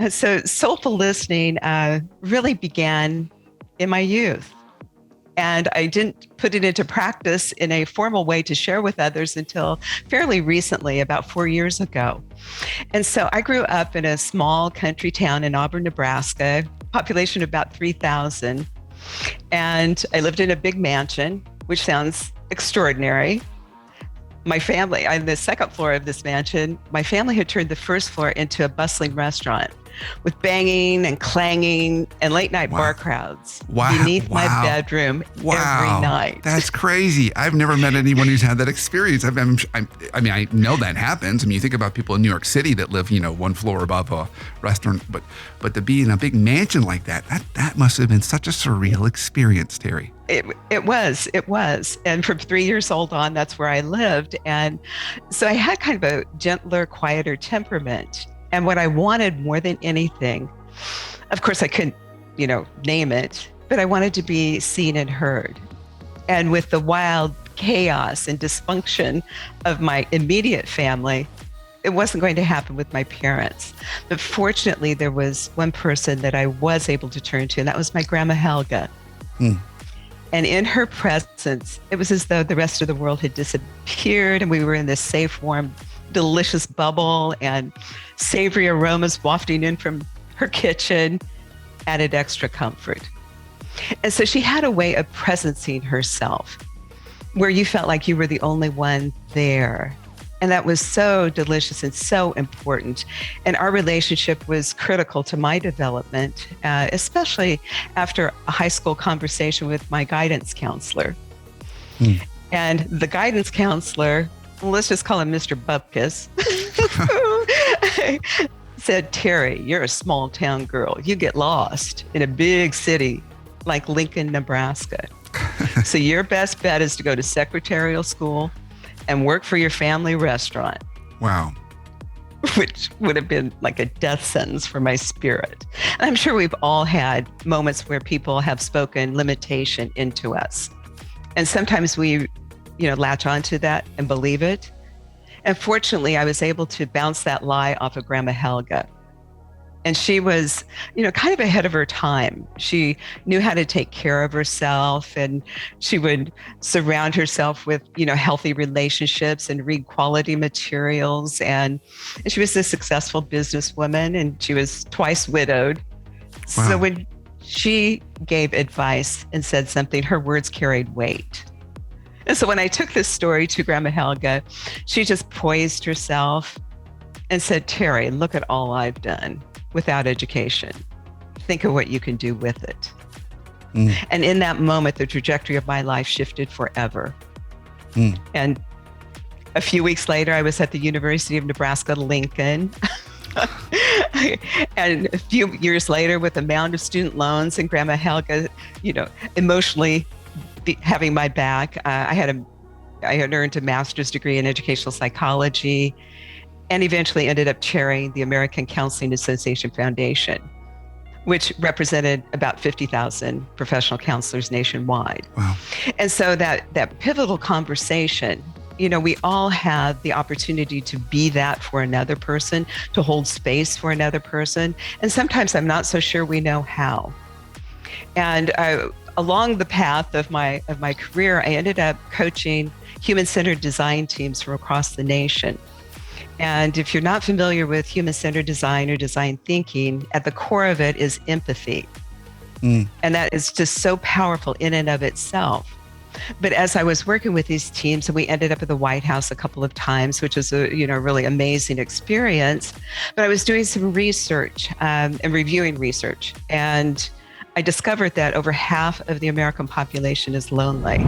So soulful listening really began in my youth. And I didn't put it into practice in a formal way to share with others until fairly recently, about 4 years ago. And so I grew up in a small country town in Auburn, Nebraska, population of about 3,000. And I lived in a big mansion, which sounds extraordinary. My family, on the second floor of this mansion, my family had turned the first floor into a bustling restaurant with banging and clanging and late night Wow. bar crowds Wow. beneath my Wow. bedroom every Wow. night. That's crazy. I've never met anyone who's had that experience. I mean, I know that happens. I mean, you think about people in New York City that live, one floor above a restaurant, but to be in a big mansion like that must have been such a surreal experience, Terri. It was. And from 3 years old on, that's where I lived. And so I had kind of a gentler, quieter temperament. And what I wanted more than anything, of course, I couldn't, name it, but I wanted to be seen and heard. And with the wild chaos and dysfunction of my immediate family, it wasn't going to happen with my parents. But fortunately, there was one person that I was able to turn to, and that was my grandma Helga. And in her presence, it was as though the rest of the world had disappeared and we were in this safe, warm, delicious bubble, and savory aromas wafting in from her kitchen added extra comfort. And so she had a way of presencing herself where you felt like you were the only one there. And that was so delicious and so important. And our relationship was critical to my development, especially after a high school conversation with my guidance counselor. And the guidance counselor, let's just call him Mr. Bupkis, said, "Terri, you're a small town girl. You get lost in a big city like Lincoln, Nebraska. So your best bet is to go to secretarial school and work for your family restaurant." Wow. Which would have been like a death sentence for my spirit. And I'm sure we've all had moments where people have spoken limitation into us. And sometimes we, latch onto that and believe it. And fortunately, I was able to bounce that lie off of Grandma Helga. And she was, kind of ahead of her time. She knew how to take care of herself, and she would surround herself with, healthy relationships and read quality materials. And she was a successful businesswoman, and she was twice widowed. Wow. So when she gave advice and said something, her words carried weight. And so when I took this story to Grandma Helga, she just poised herself and said, "Terri, look at all I've done without education. Think of what you can do with it." And in that moment, the trajectory of my life shifted forever. And a few weeks later, I was at the University of Nebraska, Lincoln. And a few years later, with a mound of student loans and Grandma Helga, emotionally having my back, I had earned a master's degree in educational psychology, and eventually ended up chairing the American Counseling Association Foundation, which represented about 50,000 professional counselors nationwide. Wow. And so that pivotal conversation, we all have the opportunity to be that for another person, to hold space for another person. And sometimes I'm not so sure we know how. And along the path of my career, I ended up coaching human-centered design teams from across the nation. And if you're not familiar with human-centered design or design thinking, at the core of it is empathy. And that is just so powerful in and of itself. But as I was working with these teams, and we ended up at the White House a couple of times, which was a really amazing experience, but I was doing some research and reviewing research. And I discovered that over half of the American population is lonely.